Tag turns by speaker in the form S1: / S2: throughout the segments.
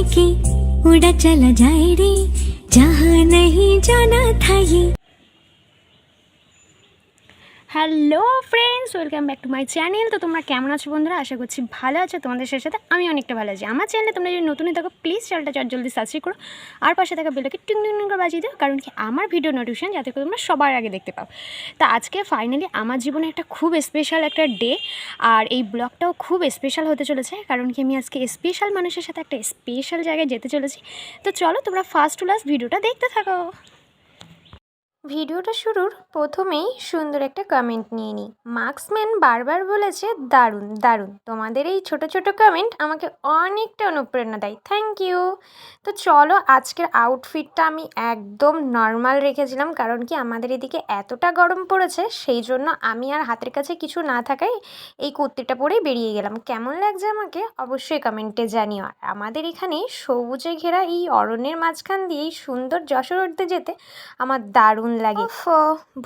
S1: लेके उड़ा चला जाए रे जहाँ नहीं जाना था ये।
S2: Hello friends, welcome back to my channel. তো তোমরা কেমন আছো বন্ধুরা? আশা করছি ভালো আছো। তোমাদের সাথে আমি অনেকটা ভালো আছি। আমার চ্যানেলে তোমরা যদি নতুনই থাকো প্লিজ চ্যানেলটা জলদি সাবস্ক্রাইব করো আর পাশে থাকা বেলটাকে টিং টিং টিং করে বাজিয়ে দাও, কারণ কি আমার ভিডিও নোটিফিকেশন যাতে করে তোমরা সবার আগে দেখতে পাও। তো আজকে ফাইনালি আমার জীবনে একটা খুব স্পেশাল একটা ডে, আর এই ব্লগটাও খুব স্পেশাল হতে চলেছে, কারণ কি আমি আজকে স্পেশাল মানুষের সাথে একটা স্পেশাল জায়গায় যেতে চলেছি। তো চলো তোমরা ফার্স্ট টু লাস্ট ভিডিওটা দেখতে থাকো। ভিডিওটা শুরুর প্রথমেই সুন্দর একটা কমেন্ট নিয়ে নিই। মার্কসম্যান বারবার বলেছে দারুণ দারুণ। তোমাদের এই ছোট ছোট কমেন্ট আমাকে অনেকটা অনুপ্রেরণা দেয়, থ্যাংক ইউ। তো চলো, আজকের আউটফিটটা আমি একদম নর্মাল রেখেছিলাম, কারণ কি আমাদের এদিকে এতটা গরম পড়েছে, সেই জন্য আমি আর হাতের কাছে কিছু না থাকায় এই কুর্তিটা পরেই বেরিয়ে গেলাম। কেমন লাগছে আমাকে অবশ্যই কমেন্টে জানিও। আর আমাদের এখানে সবুজে ঘেরা এই অরণ্যের মাঝখান দিয়ে এই সুন্দর যশোর উঠতে যেতে আমার দারুণ লাগে।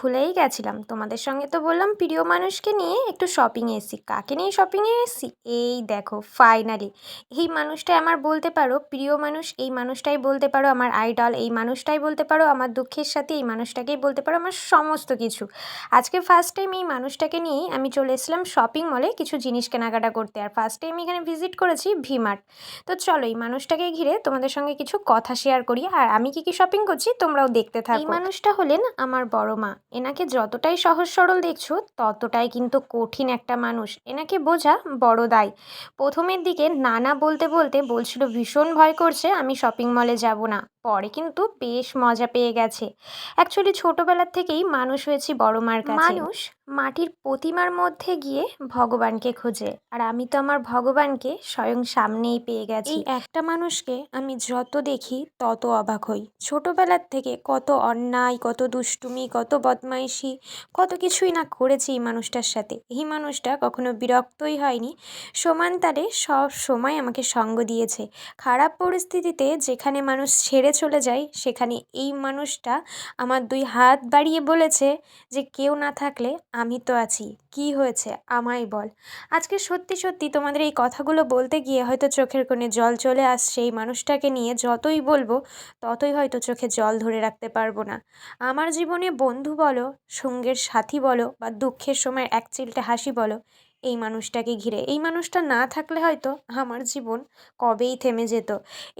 S2: ভুলেই গেছিলাম, তোমাদের সঙ্গে তো বললাম প্রিয় মানুষকে নিয়ে একটু শপিংয়ে এসেছি। কাকে নিয়ে শপিংয়ে এসেছি? এই দেখো, ফাইনালি এই মানুষটাই আমার বলতে পারো প্রিয় মানুষ, এই মানুষটাই বলতে পারো আমার আইডল, এই মানুষটাই বলতে পারো আমার দুঃখের সাথে, এই মানুষটাকেই বলতে পারো আমার সমস্ত কিছু। আজকে ফার্স্ট টাইম এই মানুষটাকে নিয়েই আমি চলে এসেছিলাম শপিং মলে কিছু জিনিস কেনাকাটা করতে। আর ফার্স্ট টাইম এখানে ভিজিট করেছি ভিমার্ট। তো চলো, এই মানুষটাকে ঘিরে তোমাদের সঙ্গে কিছু কথা শেয়ার করি, আর আমি কি কি শপিং করছি তোমরাও দেখতে থাকো। এই মানুষটা হলেন আমার বড় মা। এনাকে যতটাই সহজ সরল দেখছো ততটাই কিন্তু কঠিন একটা মানুষ। এনাকে বোঝা বড় দায়। প্রথমের দিকে নানা বলতে বলতে বলছিল ভীষণ ভয় করছে আমি শপিং মলে যাব না, পরে কিন্তু বেশ মজা পেয়ে গেছে। অ্যাকচুয়ালি ছোটবেলার থেকেই মানুষ হয়েছি বড় মার কাছে। মানুষ মাটির প্রতিমার মধ্যে গিয়ে ভগবানকে খোঁজে, আর আমি তো আমার ভগবানকে স্বয়ং সামনেই পেয়ে গেছি। এই একটা মানুষকে আমি যত দেখি তত অবাক হই। ছোটবেলার থেকে কত অন্যায়, কত দুষ্টুমি, কত বদমাইশি, কত কিছুই না করেছি এই মানুষটার সাথে। এই মানুষটা কখনো বিরক্তই হয়নি, সমান তালে সব সময় আমাকে সঙ্গ দিয়েছে। খারাপ পরিস্থিতিতে যেখানে মানুষ ছেড়ে চলে যায়, সেখানে এই মানুষটা আমার দুই হাত বাড়িয়ে বলেছে যে কেউ না থাকলে আমি তো আছি, কি হয়েছে আমায় বল। আজকে সত্যি সত্যি তোমাদের এই কথাগুলো বলতে গিয়ে হয়তো চোখের কোণে জল চলে আসছে। এই মানুষটাকে নিয়ে যতই বলবো ততই হয়তো চোখে জল ধরে রাখতে পারবো না। আমার জীবনে বন্ধু বলো, সঙ্গের সাথী বলো, বা দুঃখের সময় এক চিলটে হাসি বলো, এই মানুষটাকে ঘিরে। এই মানুষটা না থাকলে হয়তো আমার জীবন কবেই থেমে যেত।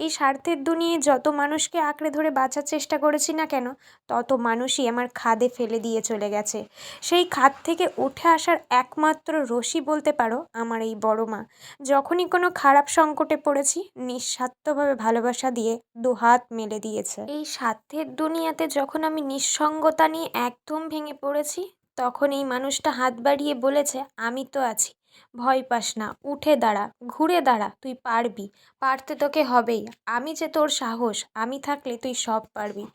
S2: এই স্বার্থের দুনিয়ায় যত মানুষকে আঁকড়ে ধরে বাঁচার চেষ্টা করেছি না কেন, তত মানুষই আমার খাদে ফেলে দিয়ে চলে গেছে। সেই খাদ থেকে উঠে আসার একমাত্র রশি বলতে পারো আমার এই বড় মা। যখনই কোনো খারাপ সংকটে পড়েছি, নিঃস্বার্থভাবে ভালোবাসা দিয়ে দুহাত মেলে দিয়েছে। এই স্বার্থের দুনিয়াতে যখন আমি নিঃসঙ্গতা নিয়ে একদম ভেঙে পড়েছি, তখন এই মানুষটা হাত বাড়িয়ে বলেছে আমি তো আছি, ভয় পাস না, উঠে দাঁড়া, ঘুরে দাঁড়া, তুই পারবি, পারতে তোকে হবেই, আমি যে তোর সাহস, আমি থাকলে তুই সব পারবি।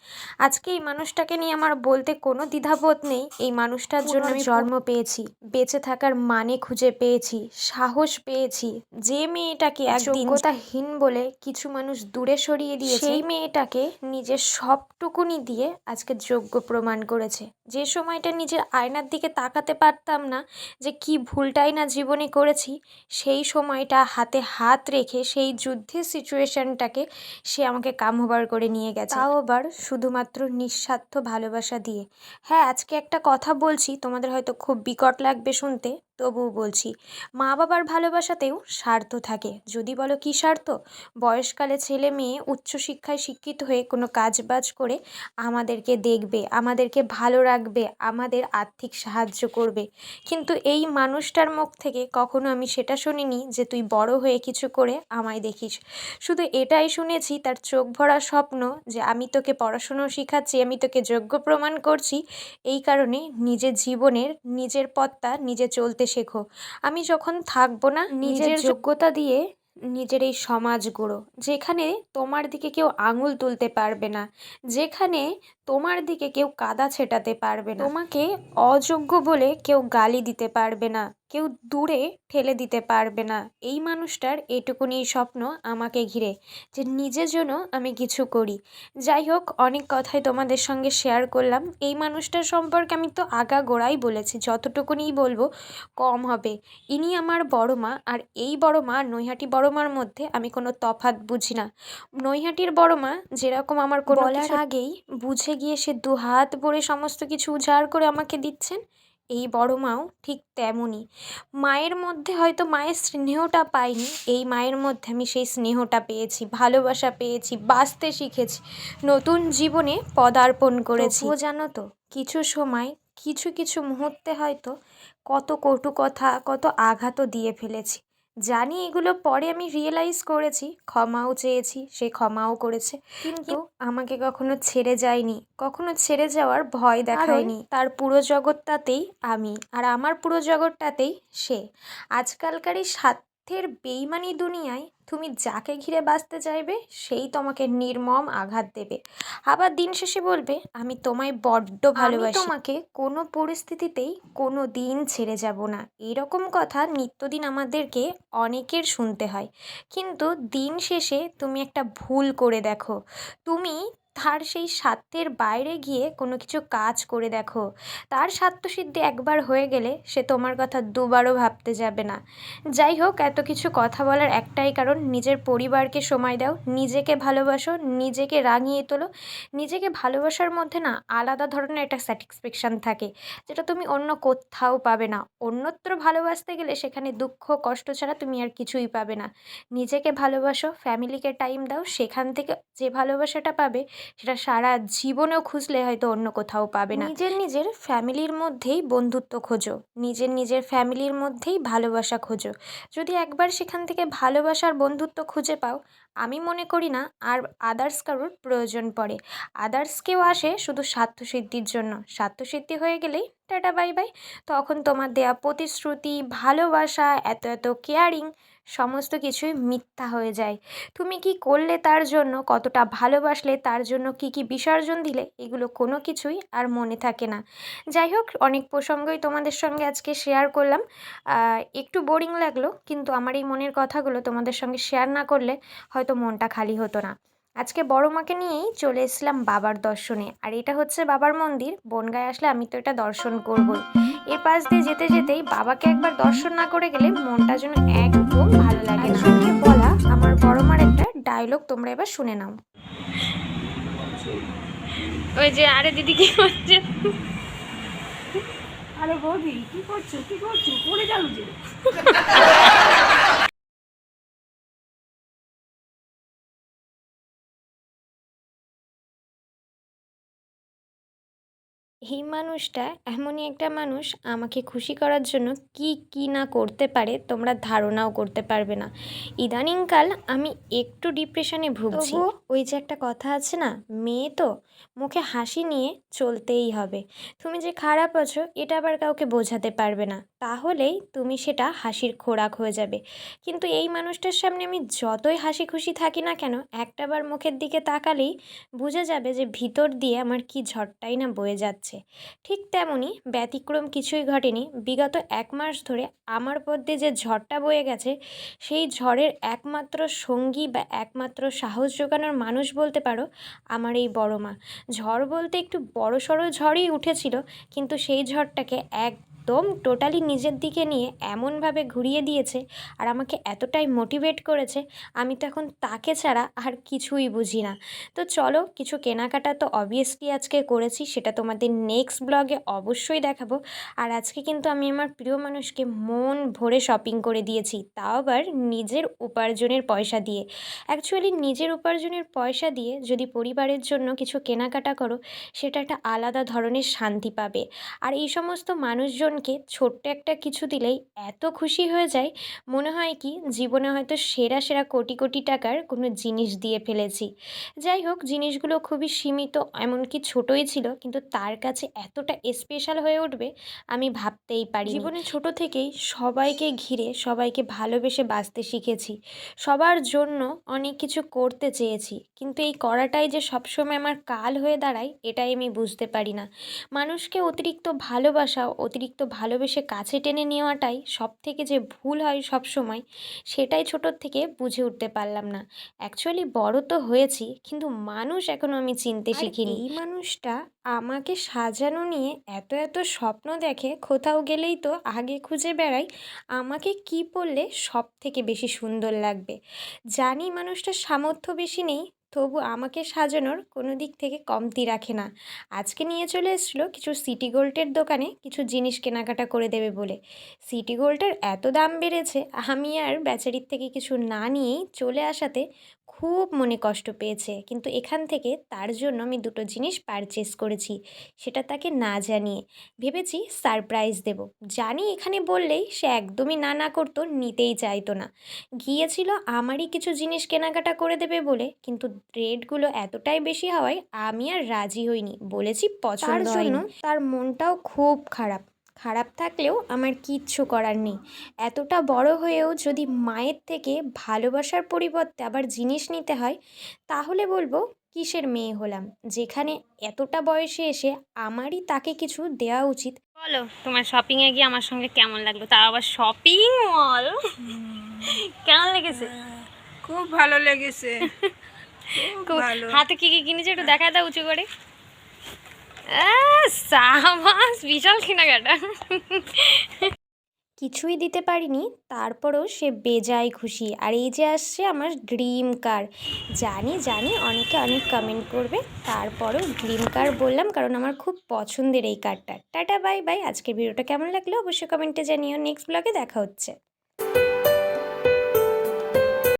S2: আজকে এই মানুষটাকে নিয়ে আমার বলতে কোনো দ্বিধাবোধ নেই। এই মানুষটার জন্য আমি জন্ম পেয়েছি, বেঁচে থাকার মানে খুঁজে পেয়েছি, সাহস পেয়েছি। যে মেয়েটাকে একদিন যোগ্যতাহীন বলে কিছু মানুষ দূরে সরিয়ে দিয়েছে, সেই মেয়েটাকে নিজের সবটুকুনি দিয়ে আজকে যোগ্য প্রমাণ করেছে। যে সময়টা নিজের আয়নার দিকে তাকাতে পারতাম না যে কি ভুলটাই না জীবনে করেছি, সেই সময়টা হাতে হাত রেখে সেই যুদ্ধের সিচুয়েশনটাকে সে আমাকে কামোবার করে নিয়ে গেছে, তাও আবার শুধুমাত্র নিঃস্বার্থ ভালোবাসা দিয়ে। হ্যাঁ, আজকে একটা কথা বলছি, তোমাদের হয়তো খুব বিকট লাগবে শুনতে, তবুও বলছি। মা বাবার ভালোবাসাতেও স্বার্থ থাকে। যদি বলো কী স্বার্থ? বয়সকালে ছেলে মেয়ে উচ্চশিক্ষায় শিক্ষিত হয়ে কোনো কাজবাজ করে আমাদেরকে দেখবে, আমাদেরকে ভালো রাখবে, আমাদের আর্থিক সাহায্য করবে। কিন্তু এই মানুষটার মুখ থেকে কখনো আমি সেটা শুনিনি যে তুই বড় হয়ে কিছু করে আমায় দেখিস। শুধু এটাই শুনেছি তার চোখ ভরা স্বপ্ন যে আমি তোকে পড়াশুনো শেখাচ্ছি, আমি তোকে যোগ্য প্রমাণ করছি, এই কারণে নিজের জীবনের নিজের পথটা নিজে চলতে শেখো। আমি যখন থাকবো না, নিজের যোগ্যতা দিয়ে নিজের এই সমাজ গড়ো, যেখানে তোমার দিকে কেউ আঙুল তুলতে পারবে না, যেখানে তোমার দিকে কেউ কাদা ছেটাতে পারবে না, তোমাকে অযোগ্য বলে কেউ গালি দিতে পারবে না, কেউ দূরে ঠেলে দিতে পারবে না। এই মানুষটার এটুকুনি স্বপ্ন আমাকে ঘিরে, যে নিজের জন্য আমি কিছু করি। যাই হোক, অনেক কথাই তোমাদের সঙ্গে শেয়ার করলাম। এই মানুষটার সম্পর্কে আমি তো আগাগোড়াই বলেছি, যতটুকুনিই বলবো কম হবে। ইনি আমার বড় মা, আর এই বড় মা নৈহাটি বড় মার মধ্যে আমি কোনো তফাৎ বুঝি না। নৈহাটির বড় মা যেরকম আমার কোনো বলার আগেই বুঝে গিয়ে সে দুহাত ভরে সমস্ত কিছু উজাড় করে আমাকে দিচ্ছেন, এই বড় মাও ঠিক তেমনই। মায়ের মধ্যে হয়তো মায়ের স্নেহটা পাইনি, এই মায়ের মধ্যে আমি সেই স্নেহটা পেয়েছি, ভালোবাসা পেয়েছি, বাঁচতে শিখেছি, নতুন জীবনে পদার্পণ করেছি। ও জানো তো, কিছু সময় কিছু কিছু মুহূর্তে হয়তো কত কটু কথা, কত আঘাতও দিয়ে ফেলেছি। জানি এগুলো পরে আমি রিয়েলাইজ করেছি, ক্ষমাও চেয়েছি, সে ক্ষমাও করেছে, কিন্তু আমাকে কখনো ছেড়ে যায়নি, কখনো ছেড়ে যাওয়ার ভয় দেখায়নি। তার পুরো জগৎটাতেই আমি, আর আমার পুরো জগৎটাতেই সে। আজকালকার এই স্বার্থের বেইমানি দুনিয়ায় তুমি যাকে ঘিরে বাঁচতে চাইবে সেই তোমাকে নির্মম আঘাত দেবে, আবার দিন শেষে বলবে আমি তোমায় বড্ড ভালোবাসি, তোমাকে কোনো পরিস্থিতিতেই কোনো দিন ছেড়ে যাব না। এরকম কথা নিত্যদিন আমাদেরকে অনেকের শুনতে হয়, কিন্তু দিন শেষে তুমি একটা ভুল করে দেখো, তুমি তার সেই স্বার্থের বাইরে গিয়ে কোনো কিছু কাজ করে দেখো। তার স্বার্থসিদ্ধি একবার হয়ে গেলে সে তোমার কথা দুবারও ভাবতে যাবে না। যাই হোক, এত কিছু কথা বলার একটাই কারণ, নিজের পরিবারকে সময় দাও, নিজেকে ভালোবাসো, নিজেকে রাঙিয়ে তোলো। নিজেকে ভালোবাসার মধ্যে না আলাদা ধরনের একটা স্যাটিসফ্যাকশান থাকে, যেটা তুমি অন্য কোথাও পাবে না। অন্যত্র ভালোবাসতে গেলে সেখানে দুঃখ কষ্ট ছাড়া তুমি আর কিছুই পাবে না। নিজেকে ভালোবাসো, ফ্যামিলিকে টাইম দাও, সেখান থেকে যে ভালোবাসাটা পাবে সেটা সারা জীবনেও খুঁজলে হয়তো অন্য কোথাও পাবে না। নিজের ফ্যামিলির মধ্যেই বন্ধুত্ব খোঁজো, নিজের ফ্যামিলির মধ্যেই ভালোবাসা খোঁজো। যদি একবার সেখান থেকে ভালোবাসার বন্ধুত্ব খুঁজে পাও, আমি মনে করি না আর আদার্স কারোর প্রয়োজন পড়ে। আদার্স কেউ আসে শুধু স্বার্থসিদ্ধির জন্য, স্বার্থসিদ্ধি হয়ে গেলেই টাটা বাই বাই। তখন তোমার দেয়া প্রতিশ্রুতি, ভালোবাসা, এত এত কেয়ারিং সমস্ত কিছুই মিথ্যা হয়ে যায়। তুমি কি করলে তার জন্য, কতটা ভালোবাসলে তার জন্য, কি বিসর্জন দিলে, এগুলো কোনো কিছুই আর মনে থাকে না। যাই হোক, অনেক প্রসঙ্গই তোমাদের সঙ্গে আজকে শেয়ার করলাম। একটু বোরিং লাগলো, কিন্তু আমার এই মনের কথাগুলো তোমাদের সঙ্গে শেয়ার না করলে হয়তো মনটা খালি হতো না। আজকে বড় মাকে নিয়েই চলে এসেছিলাম বাবার দর্শনে, আর এটা হচ্ছে বাবার মন্দির। বনগাঁয় আসলে আমি তো এটা দর্শন করবই। এর পাশ দিয়ে যেতে যেতেই বাবাকে একবার দর্শন না করে গেলে মনটা যেন একদম ভালো লাগে না। একজনকে বলা আমার বড় মার একটা ডায়লগ, তোমরা এবার শুনে নাও। ওই যে আরে দিদি কি করছে?
S3: আরে বৌদি কি করছো পড়ে যাও যে।
S2: এই মানুষটা এমনই একটা মানুষ, আমাকে খুশি করার জন্য কি না করতে পারে তোমরা ধারণাও করতে পারবে না। ইদানিংকাল আমি একটু ডিপ্রেশনে ভুগছি। ওই যে একটা কথা আছে না, মেয়ে তো মুখে হাসি নিয়ে চলতেই হবে। তুমি যে খারাপ আছো এটা আবার কাউকে বোঝাতে পারবে না, তাহলেই তুমি সেটা হাসির খোরাক হয়ে যাবে। কিন্তু এই মানুষটার সামনে আমি যতই হাসি খুশি থাকি না কেন, একটাবার মুখের দিকে তাকালেই বুঝে যাবে যে ভিতর দিয়ে আমার কি ঝড়টাই না বয়ে যাচ্ছে। ঠিক তেমনই ব্যতিক্রম কিছুই ঘটেনি। বিগত 1 মাস ধরে আমার উপর দিয়ে যে ঝড়টা বয়ে গেছে, সেই ঝড়ের একমাত্র সঙ্গী বা একমাত্র সাহস জোগানোর মানুষ বলতে পারো আমার এই বড় মা। ঝড় বলতে একটু বড়সড় ঝড়ই উঠেছিল, কিন্তু সেই ঝড়টাকে একদম টোটালি নিজের দিকে নিয়ে এমনভাবে ঘুরিয়ে দিয়েছে আর আমাকে এতটাই মোটিভেট করেছে, আমি তো এখন তাকে ছাড়া আর কিছুই বুঝি না। তো চলো, কিছু কেনাকাটা তো অবভিয়াসলি আজকে করেছি, সেটা তোমাদের নেক্সট ব্লগে অবশ্যই দেখাবো। আর আজকে কিন্তু আমি আমার প্রিয় মানুষকে মন ভরে শপিং করে দিয়েছি, তাও আবার নিজের উপার্জনের পয়সা দিয়ে। অ্যাকচুয়ালি নিজের উপার্জনের পয়সা দিয়ে যদি পরিবারের জন্য কিছু কেনাকাটা করো, সেটা একটা আলাদা ধরনের শান্তি পাবে। আর এই সমস্ত মানুষজন প্রিয়জনকে ছোট্ট একটা কিছু দিলেই এত খুশি হয়ে যায়, মনে হয় কি জীবনে হয়তো সেরা সেরা কোটি কোটি টাকার কোনো জিনিস দিয়ে ফেলেছি। যাই হোক, জিনিসগুলো খুবই সীমিত, এমনকি ছোটই ছিল, কিন্তু তার কাছে এতটা স্পেশাল হয়ে উঠবে আমি ভাবতেই পারি। জীবনে ছোট থেকেই সবাইকে ঘিরে সবাইকে ভালোবেসে বাঁচতে শিখেছি, সবার জন্য অনেক কিছু করতে চেয়েছি, কিন্তু এই করাটাই যে সবসময় আমার কাল হয়ে দাঁড়ায় এটাই আমি বুঝতে পারি না। মানুষকে অতিরিক্ত ভালোবাসা, অতিরিক্ত ভালোবেসে কাছে টেনে নেওয়াটাই সব থেকে যে ভুল হয় সব সময়, সেটাই ছোটোর থেকে বুঝে উঠতে পারলাম না। অ্যাকচুয়ালি বড় তো হয়েছি, কিন্তু মানুষ এখনও আমি চিনতে শিখিনি। এই মানুষটা আমাকে সাজানো নিয়ে এত এত স্বপ্ন দেখে, কোথাও গেলেই তো আগে খুঁজে বেড়াই আমাকে কি পরলে সব থেকে বেশি সুন্দর লাগবে। জানি মানুষটার সামর্থ্য বেশি নেই, তবু আমাকে সাজানোর কোনো দিক থেকে কমতি রাখে না। আজকে নিয়ে চলে এসেছিলো কিছু সিটি গোল্ডের দোকানে কিছু জিনিস কেনাকাটা করে দেবে বলে। সিটি গোল্ডের এত দাম বেড়েছে, আমি আর বেচারির থেকে কিছু না নিয়েই চলে আসাতে খুব মনে কষ্ট পেয়েছে, কিন্তু এখান থেকে তার জন্য আমি দুটো জিনিস পারচেস করেছি, সেটা তাকে না জানিয়ে। ভেবেছি সারপ্রাইজ দেব, জানি এখানে বললেই সে একদমই না না করতো, নিতেই চাইতো না। গিয়েছিল আমারই কিছু জিনিস কেনাকাটা করে দেবে বলে, কিন্তু রেটগুলো এতটাই বেশি হওয়ায় আমি আর রাজি হইনি, বলেছি পছন্দ হয়নি। তার মনটাও খুব খারাপ। খারাপ থাকলেও আমার কিচ্ছু করার নেই। এতটা বড় হয়েও যদি মায়ের থেকে ভালোবাসার পরিবর্তে আবার জিনিস নিতে হয়, তাহলে বলবো কিসের মেয়ে হলাম, যেখানে এতটা বয়সে এসে আমারই তাকে কিছু দেওয়া উচিত।
S4: বলো, তোমার শপিংয়ে গিয়ে আমার সঙ্গে কেমন লাগলো? তাও আবার শপিং মল। কেমন লেগেছে?
S3: খুব ভালো লেগেছে, খুব ভালো।
S4: হাতে কি কি কিনেছে একটু দেখা দাও উঁচু করে। সাবাস, বিশাল কেনাকাটা।
S2: কিছুই দিতে পারিনি, তারপরেও সে বেজায় খুশি। আর এই যে আসছে আমার ড্রিম কার। জানি জানি অনেকে অনেক কমেন্ট করবে, তারপরেও ড্রিম কার বললাম কারণ আমার খুব পছন্দের এই কারটা। Tata, bye bye. আজকের ভিডিওটা কেমন লাগলো অবশ্যই কমেন্টে জানিও। নেক্সট ব্লগে দেখা হচ্ছে।